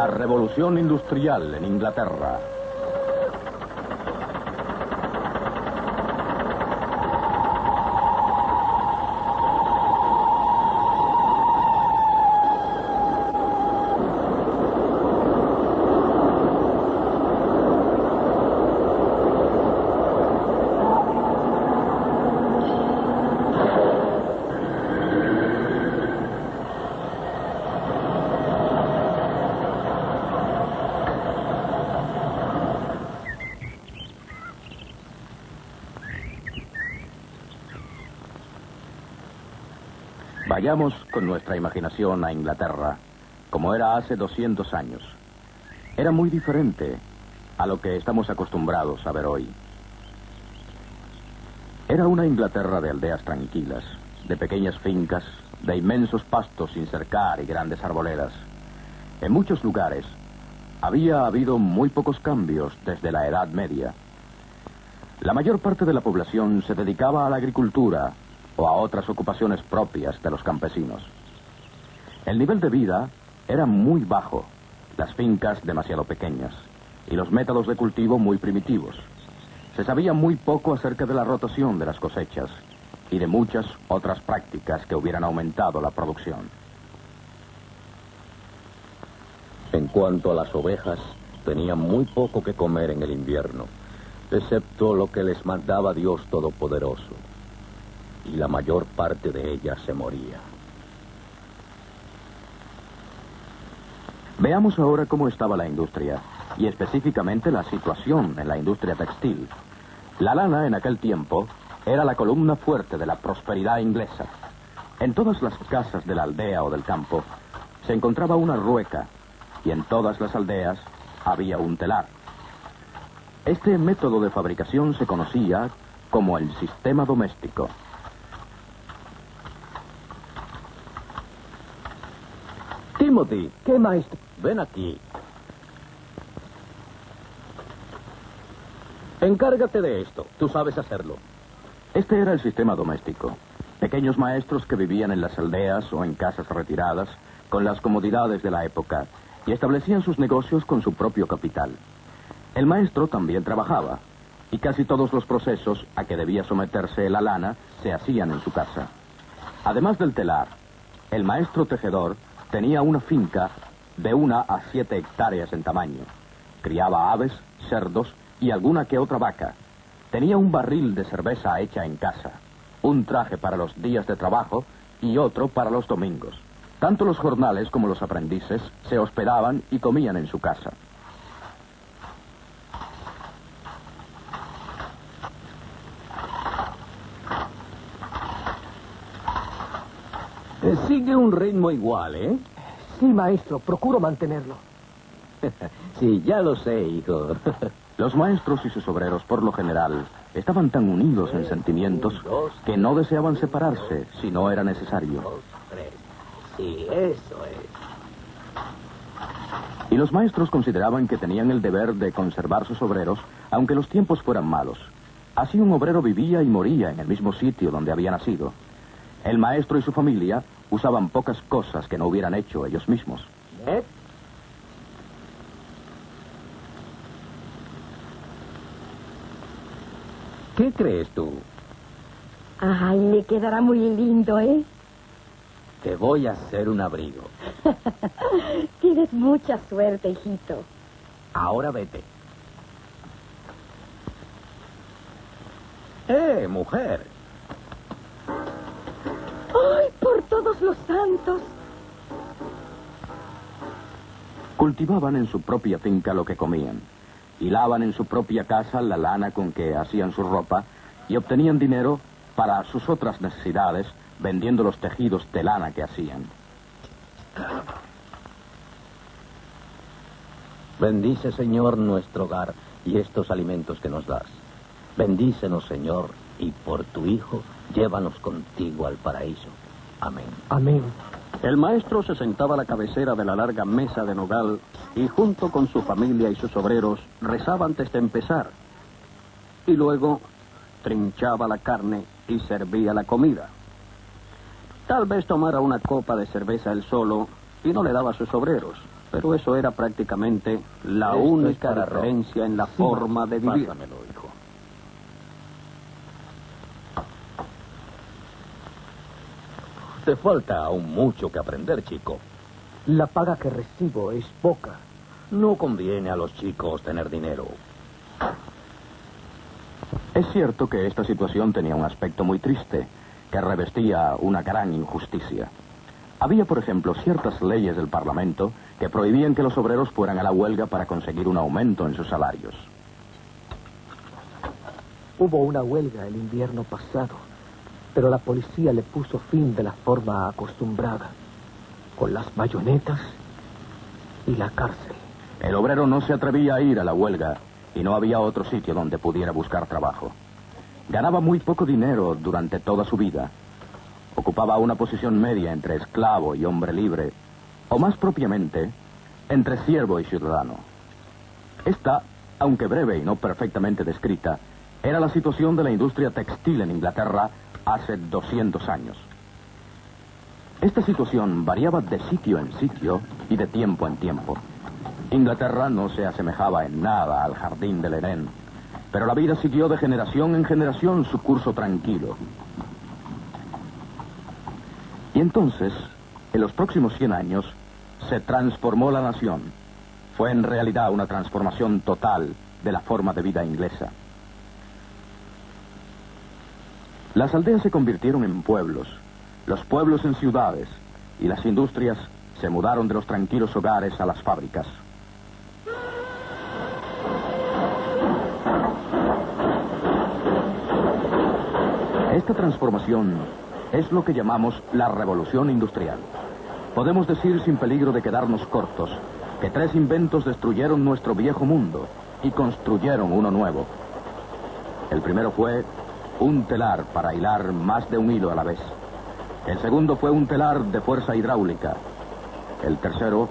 La revolución industrial en Inglaterra. Vayamos con nuestra imaginación a Inglaterra, como era hace 200 años. Era muy diferente a lo que estamos acostumbrados a ver hoy. Era una Inglaterra de aldeas tranquilas, de pequeñas fincas, de inmensos pastos sin cercar y grandes arboledas. En muchos lugares había habido muy pocos cambios desde la Edad Media. La mayor parte de la población se dedicaba a la agricultura o a otras ocupaciones propias de los campesinos. El nivel de vida era muy bajo, las fincas demasiado pequeñas y los métodos de cultivo muy primitivos. Se sabía muy poco acerca de la rotación de las cosechas y de muchas otras prácticas que hubieran aumentado la producción. En cuanto a las ovejas, tenían muy poco que comer en el invierno, excepto lo que les mandaba Dios Todopoderoso. Y la mayor parte de ellas se moría. Veamos ahora cómo estaba la industria, y específicamente la situación en la industria textil. La lana en aquel tiempo era la columna fuerte de la prosperidad inglesa. En todas las casas de la aldea o del campo se encontraba una rueca, y en todas las aldeas había un telar. Este método de fabricación se conocía como el sistema doméstico. Timothy, ¿qué maestro? Ven aquí. Encárgate de esto. Tú sabes hacerlo. Este era el sistema doméstico. Pequeños maestros que vivían en las aldeas o en casas retiradas con las comodidades de la época y establecían sus negocios con su propio capital. El maestro también trabajaba y casi todos los procesos a que debía someterse la lana se hacían en su casa. Además del telar, el maestro tejedor tenía una finca de 1 a 7 hectáreas en tamaño. Criaba aves, cerdos y alguna que otra vaca. Tenía un barril de cerveza hecha en casa, un traje para los días de trabajo y otro para los domingos. Tanto los jornales como los aprendices se hospedaban y comían en su casa. Sigue un ritmo igual, ¿eh? Sí, maestro, procuro mantenerlo. Sí, ya lo sé, hijo. Los maestros y sus obreros, por lo general, estaban tan unidos en sentimientos que no deseaban separarse si no era necesario. 2, 3. Sí, eso es. Y los maestros consideraban que tenían el deber de conservar sus obreros, aunque los tiempos fueran malos. Así un obrero vivía y moría en el mismo sitio donde había nacido. El maestro y su familia usaban pocas cosas que no hubieran hecho ellos mismos. ¿Qué crees tú? Ay, le quedará muy lindo, ¿eh? Te voy a hacer un abrigo. Tienes mucha suerte, hijito. Ahora vete. Mujer! ¡Ay, por todos los santos! Cultivaban en su propia finca lo que comían. Hilaban en su propia casa la lana con que hacían su ropa y obtenían dinero para sus otras necesidades vendiendo los tejidos de lana que hacían. Bendice, Señor, nuestro hogar y estos alimentos que nos das. Bendícenos, Señor, y por tu Hijo, llévanos contigo al paraíso. Amén. Amén. El maestro se sentaba a la cabecera de la larga mesa de nogal y junto con su familia y sus obreros rezaba antes de empezar. Y luego trinchaba la carne y servía la comida. Tal vez tomara una copa de cerveza él solo y no le daba a sus obreros, Pero eso era prácticamente la Esto única es para diferencia en la forma de vivir. Pásamelo, hijo. Te falta aún mucho que aprender, chico. La paga que recibo es poca. No conviene a los chicos tener dinero. Es cierto que esta situación tenía un aspecto muy triste, que revestía una gran injusticia. Había, por ejemplo, ciertas leyes del Parlamento que prohibían que los obreros fueran a la huelga para conseguir un aumento en sus salarios. Hubo una huelga el invierno pasado, pero la policía le puso fin de la forma acostumbrada, con las bayonetas y la cárcel. El obrero no se atrevía a ir a la huelga y no había otro sitio donde pudiera buscar trabajo. Ganaba muy poco dinero durante toda su vida. Ocupaba una posición media entre esclavo y hombre libre, o más propiamente, entre siervo y ciudadano. Esta, aunque breve y no perfectamente descrita, era la situación de la industria textil en Inglaterra hace 200 años. Esta situación variaba de sitio en sitio y de tiempo en tiempo. Inglaterra no se asemejaba en nada al jardín del Edén, pero la vida siguió de generación en generación su curso tranquilo. Y entonces, en los próximos 100 años, se transformó la nación. Fue en realidad una transformación total de la forma de vida inglesa. Las aldeas se convirtieron en pueblos, los pueblos en ciudades, y las industrias se mudaron de los tranquilos hogares a las fábricas. Esta transformación es lo que llamamos la revolución industrial. Podemos decir sin peligro de quedarnos cortos que 3 inventos destruyeron nuestro viejo mundo y construyeron uno nuevo. El primero fue un telar para hilar más de un hilo a la vez. El segundo fue un telar de fuerza hidráulica. El tercero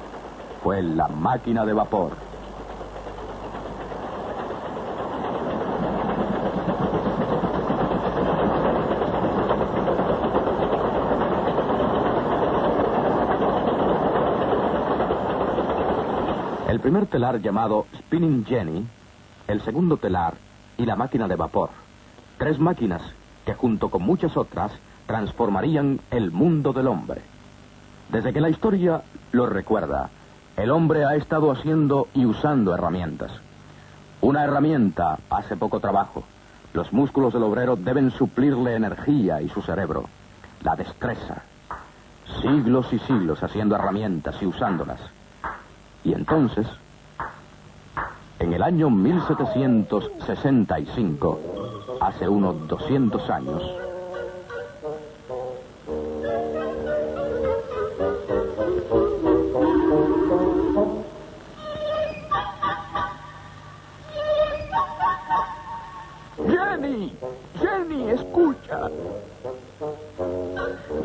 fue la máquina de vapor. El primer telar llamado Spinning Jenny, el segundo telar y la máquina de vapor. 3 máquinas que junto con muchas otras transformarían el mundo del hombre. Desde que la historia lo recuerda, el hombre ha estado haciendo y usando herramientas. Una herramienta hace poco trabajo. Los músculos del obrero deben suplirle energía y su cerebro, la destreza. Siglos y siglos haciendo herramientas y usándolas. Y entonces, en el año 1765, hace unos 200 años, ¡Jenny! ¡Jenny, escucha!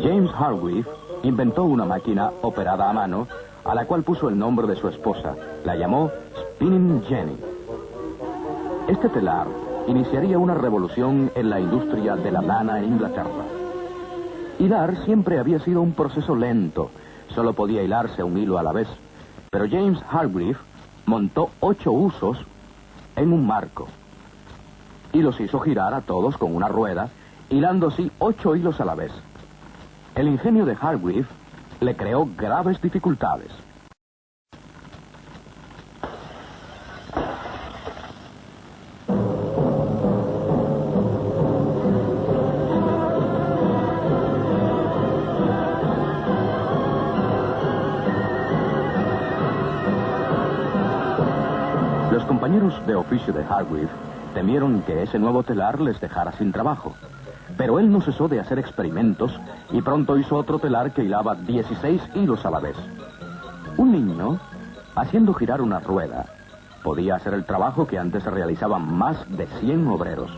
James Hargreaves inventó una máquina operada a mano a la cual puso el nombre de su esposa. La llamó Spinning Jenny. Este telar iniciaría una revolución en la industria de la lana en Inglaterra. Hilar siempre había sido un proceso lento. Solo podía hilarse un hilo a la vez. Pero James Hargreaves montó 8 usos en un marco y los hizo girar a todos con una rueda, hilando así 8 hilos a la vez. El ingenio de Hargreaves le creó graves dificultades. Los compañeros de oficio de Hargreaves temieron que ese nuevo telar les dejara sin trabajo. Pero él no cesó de hacer experimentos y pronto hizo otro telar que hilaba 16 hilos a la vez. Un niño, haciendo girar una rueda, podía hacer el trabajo que antes se realizaban más de 100 obreros.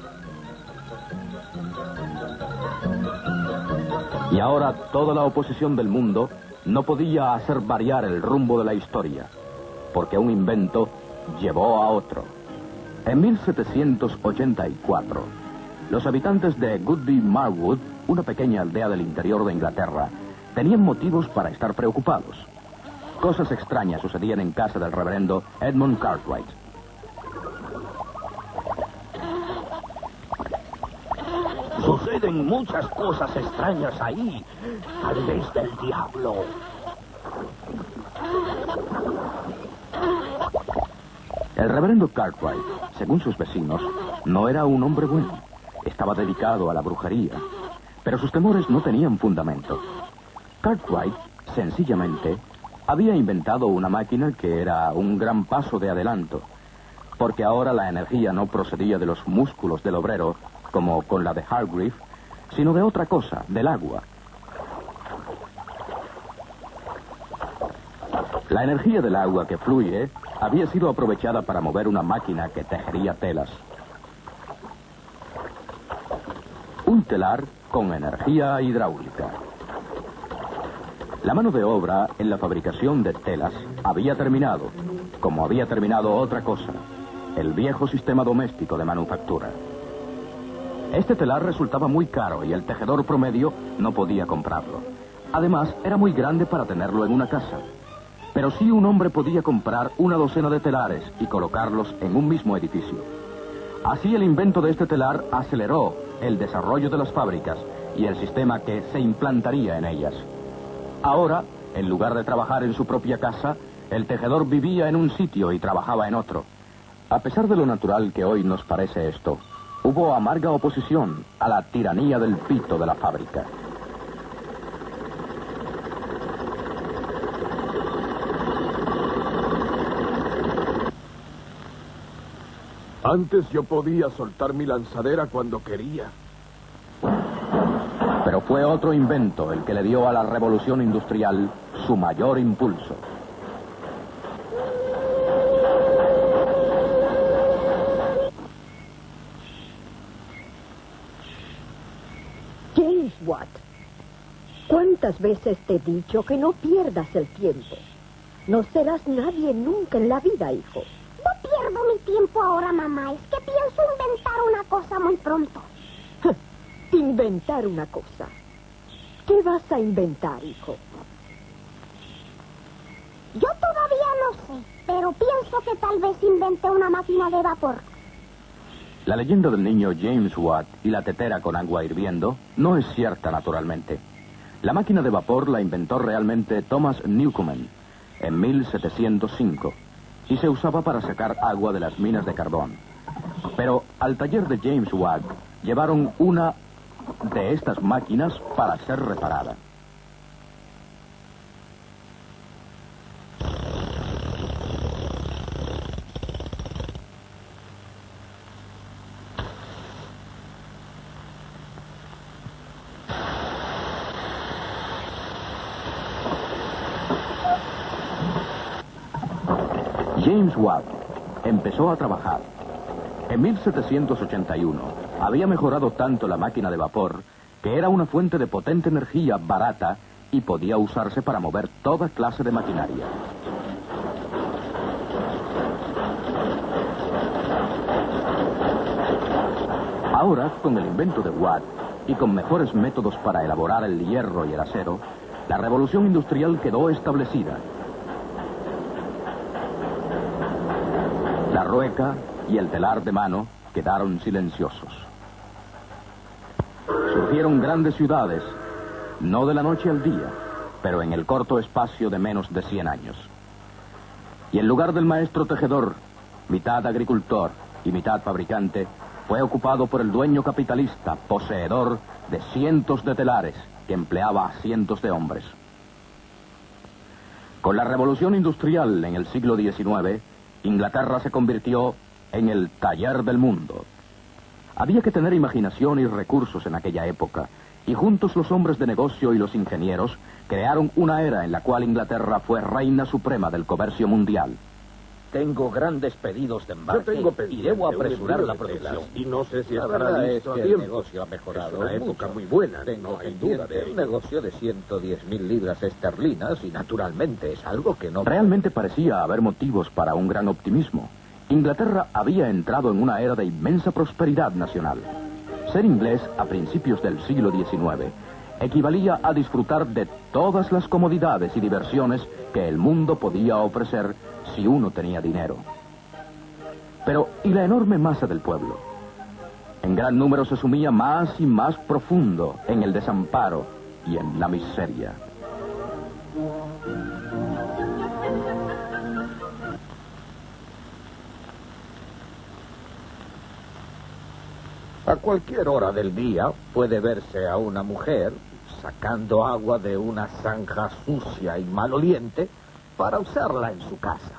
Y ahora toda la oposición del mundo no podía hacer variar el rumbo de la historia, porque un invento llevó a otro. En 1784, los habitantes de Goodby Marwood, una pequeña aldea del interior de Inglaterra, tenían motivos para estar preocupados. Cosas extrañas sucedían en casa del reverendo Edmund Cartwright. Suceden muchas cosas extrañas ahí. Tal vez del diablo. El reverendo Cartwright, según sus vecinos, no era un hombre bueno. Estaba dedicado a la brujería, pero sus temores no tenían fundamento. Cartwright, sencillamente, había inventado una máquina que era un gran paso de adelanto, porque ahora la energía no procedía de los músculos del obrero, como con la de Hargreave, sino de otra cosa, del agua. La energía del agua que fluye había sido aprovechada para mover una máquina que tejería telas. Un telar con energía hidráulica. La mano de obra en la fabricación de telas había terminado, como había terminado otra cosa, el viejo sistema doméstico de manufactura. Este telar resultaba muy caro y el tejedor promedio no podía comprarlo. Además, era muy grande para tenerlo en una casa. Pero sí un hombre podía comprar una docena de telares y colocarlos en un mismo edificio. Así el invento de este telar aceleró el desarrollo de las fábricas y el sistema que se implantaría en ellas. Ahora, en lugar de trabajar en su propia casa, el tejedor vivía en un sitio y trabajaba en otro. A pesar de lo natural que hoy nos parece esto, hubo amarga oposición a la tiranía del pito de la fábrica. Antes yo podía soltar mi lanzadera cuando quería. Pero fue otro invento el que le dio a la revolución industrial su mayor impulso. James Watt, ¿cuántas veces te he dicho que no pierdas el tiempo? No serás nadie nunca en la vida, hijo. No pierdo mi tiempo ahora, mamá. Es que pienso inventar una cosa muy pronto. Inventar una cosa. ¿Qué vas a inventar, hijo? Yo todavía no sé, pero pienso que tal vez invente una máquina de vapor. La leyenda del niño James Watt y la tetera con agua hirviendo no es cierta, naturalmente. La máquina de vapor la inventó realmente Thomas Newcomen en 1705 y se usaba para sacar agua de las minas de carbón. Pero al taller de James Watt llevaron una de estas máquinas para ser reparada. James Watt empezó a trabajar. En 1781 había mejorado tanto la máquina de vapor que era una fuente de potente energía barata y podía usarse para mover toda clase de maquinaria. Ahora, con el invento de Watt y con mejores métodos para elaborar el hierro y el acero, la revolución industrial quedó establecida. La rueca y el telar de mano quedaron silenciosos. Surgieron grandes ciudades, no de la noche al día, pero en el corto espacio de menos de 100 años. Y el lugar del maestro tejedor, mitad agricultor y mitad fabricante, fue ocupado por el dueño capitalista, poseedor de cientos de telares, que empleaba a cientos de hombres. Con la revolución industrial en el siglo XIX, Inglaterra se convirtió en el taller del mundo. Había que tener imaginación y recursos en aquella época, y juntos los hombres de negocio y los ingenieros crearon una era en la cual Inglaterra fue reina suprema del comercio mundial. Tengo grandes pedidos de embarque y debo apresurar la producción. Y no sé si La estará verdad es listo a que el tiempo. negocio ha mejorado. Es una época mucho. muy buena, Tengo no hay pendiente duda de ello. un negocio de 110.000 libras esterlinas y naturalmente es algo que no... Realmente parecía haber motivos para un gran optimismo. Inglaterra había entrado en una era de inmensa prosperidad nacional. Ser inglés a principios del siglo XIX equivalía a disfrutar de todas las comodidades y diversiones que el mundo podía ofrecer si uno tenía dinero. Pero, ¿y la enorme masa del pueblo? En gran número se sumía más y más profundo en el desamparo y en la miseria. A cualquier hora del día puede verse a una mujer sacando agua de una zanja sucia y maloliente para usarla en su casa.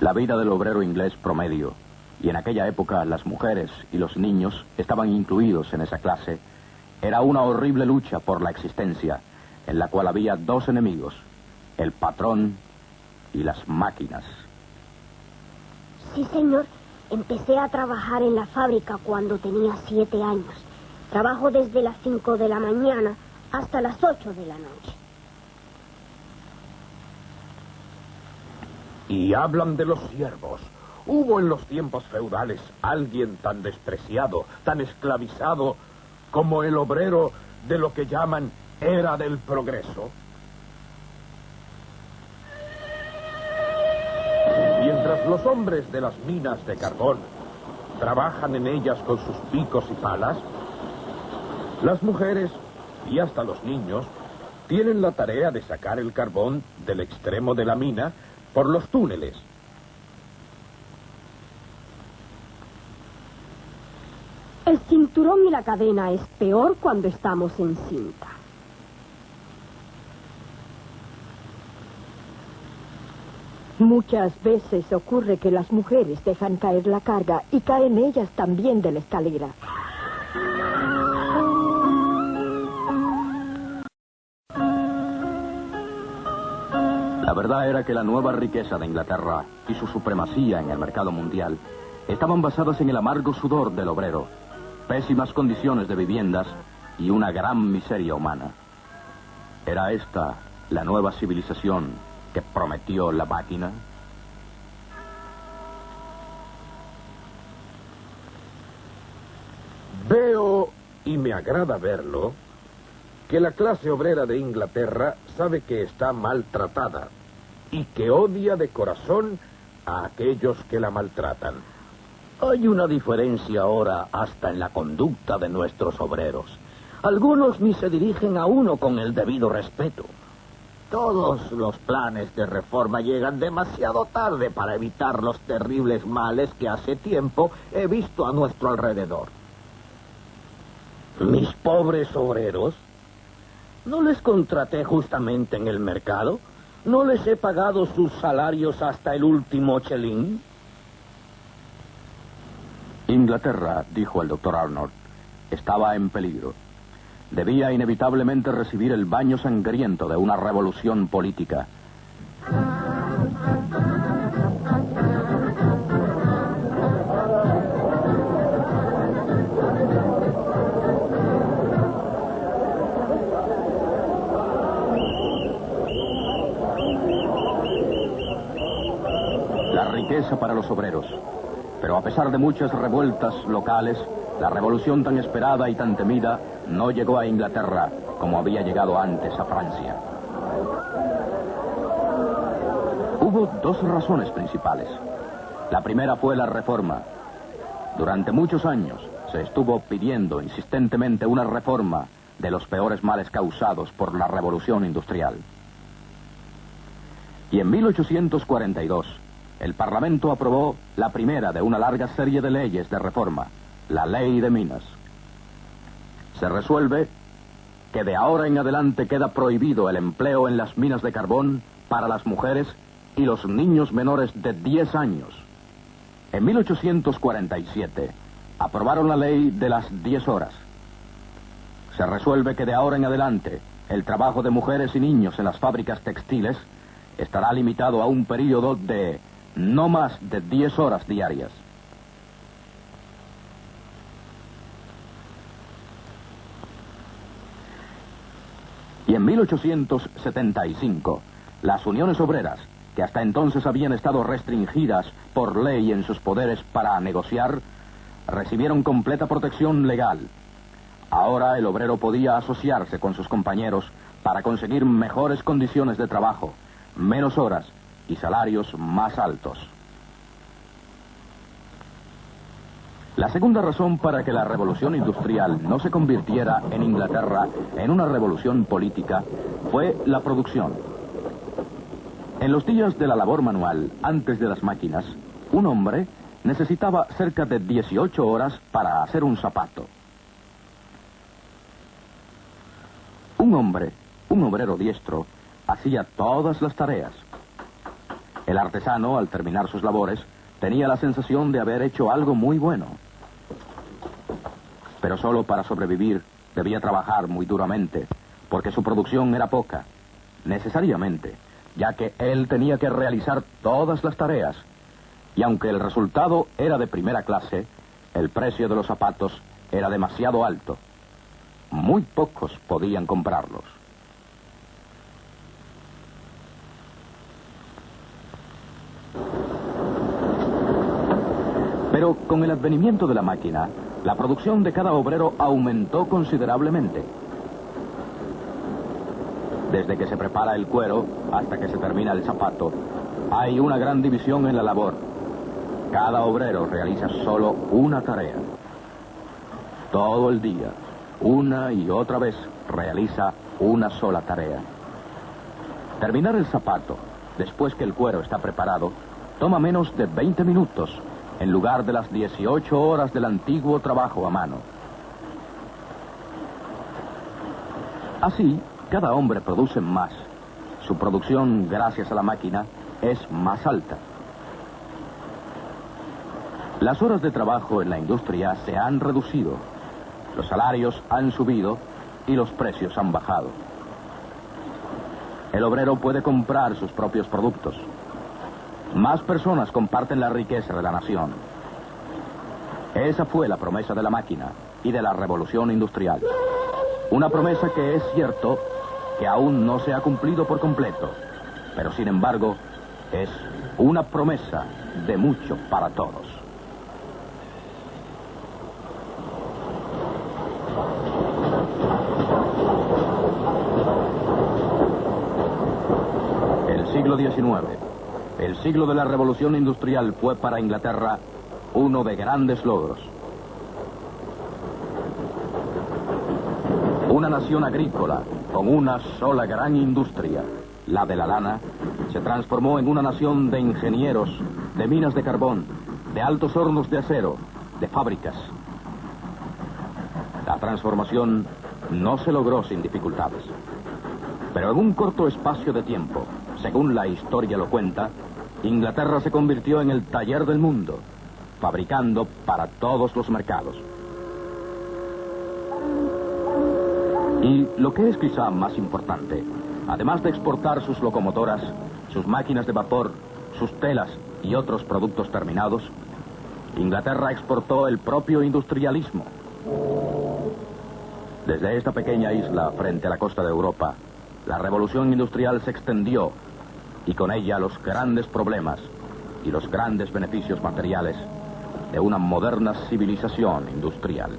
La vida del obrero inglés promedio, y en aquella época las mujeres y los niños estaban incluidos en esa clase, era una horrible lucha por la existencia, en la cual había dos enemigos, el patrón y las máquinas. Sí, señor. Empecé a trabajar en la fábrica cuando tenía 7 años. Trabajo desde las 5 de la mañana hasta las 8 de la noche. Y hablan de los siervos. ¿Hubo en los tiempos feudales alguien tan despreciado, tan esclavizado como el obrero de lo que llaman era del progreso? Mientras los hombres de las minas de carbón trabajan en ellas con sus picos y palas, las mujeres y hasta los niños tienen la tarea de sacar el carbón del extremo de la mina por los túneles. El cinturón y la cadena es peor cuando estamos en cinta. Muchas veces ocurre que las mujeres dejan caer la carga y caen ellas también de la escalera. La verdad era que la nueva riqueza de Inglaterra y su supremacía en el mercado mundial estaban basadas en el amargo sudor del obrero, pésimas condiciones de viviendas y una gran miseria humana. ¿Era esta la nueva civilización que prometió la máquina? Veo, y me agrada verlo, que la clase obrera de Inglaterra sabe que está maltratada y que odia de corazón a aquellos que la maltratan. Hay una diferencia ahora hasta en la conducta de nuestros obreros. Algunos ni se dirigen a uno con el debido respeto. Todos los planes de reforma llegan demasiado tarde para evitar los terribles males que hace tiempo he visto a nuestro alrededor. Mis pobres obreros, ¿no les contraté justamente en el mercado? ¿No les he pagado sus salarios hasta el último chelín? Inglaterra, dijo el doctor Arnold, estaba en peligro. Debía inevitablemente recibir el baño sangriento de una revolución política. La riqueza para los obreros. Pero a pesar de muchas revueltas locales, la revolución tan esperada y tan temida no llegó a Inglaterra como había llegado antes a Francia. Hubo dos razones principales. La primera fue la reforma. Durante muchos años se estuvo pidiendo insistentemente una reforma de los peores males causados por la revolución industrial. Y en 1842, el Parlamento aprobó la primera de una larga serie de leyes de reforma, la Ley de Minas. Se resuelve que de ahora en adelante queda prohibido el empleo en las minas de carbón para las mujeres y los niños menores de 10 años. En 1847 aprobaron la ley de las 10 horas. Se resuelve que de ahora en adelante el trabajo de mujeres y niños en las fábricas textiles estará limitado a un periodo de no más de 10 horas diarias. Y en 1875, las uniones obreras, que hasta entonces habían estado restringidas por ley en sus poderes para negociar, recibieron completa protección legal. Ahora el obrero podía asociarse con sus compañeros para conseguir mejores condiciones de trabajo, menos horas y salarios más altos. La segunda razón para que la revolución industrial no se convirtiera en Inglaterra en una revolución política fue la producción. En los días de la labor manual, antes de las máquinas, un hombre necesitaba cerca de 18 horas para hacer un zapato. Un hombre, un obrero diestro, hacía todas las tareas. El artesano, al terminar sus labores, tenía la sensación de haber hecho algo muy bueno. Pero solo para sobrevivir debía trabajar muy duramente, porque su producción era poca, necesariamente, ya que él tenía que realizar todas las tareas. Y aunque el resultado era de primera clase, el precio de los zapatos era demasiado alto. Muy pocos podían comprarlos. Pero con el advenimiento de la máquina, la producción de cada obrero aumentó considerablemente. Desde que se prepara el cuero hasta que se termina el zapato, hay una gran división en la labor. Cada obrero realiza solo una tarea. Todo el día, una y otra vez, realiza una sola tarea. Terminar el zapato, después que el cuero está preparado, toma menos de 20 minutos, en lugar de las 18 horas del antiguo trabajo a mano. Así, cada hombre produce más. Su producción, gracias a la máquina, es más alta. Las horas de trabajo en la industria se han reducido, los salarios han subido y los precios han bajado. El obrero puede comprar sus propios productos. Más personas comparten la riqueza de la nación. Esa fue la promesa de la máquina y de la revolución industrial. Una promesa que es cierto que aún no se ha cumplido por completo, pero sin embargo es una promesa de mucho para todos. El siglo XIX, el siglo de la revolución industrial, fue para Inglaterra uno de grandes logros. Una nación agrícola con una sola gran industria, la de la lana, se transformó en una nación de ingenieros, de minas de carbón, de altos hornos de acero, de fábricas. La transformación no se logró sin dificultades, pero en un corto espacio de tiempo, según la historia lo cuenta, Inglaterra se convirtió en el taller del mundo, fabricando para todos los mercados. Y lo que es quizá más importante, además de exportar sus locomotoras, sus máquinas de vapor, sus telas y otros productos terminados, Inglaterra exportó el propio industrialismo. Desde esta pequeña isla frente a la costa de Europa, la revolución industrial se extendió y con ella los grandes problemas y los grandes beneficios materiales de una moderna civilización industrial.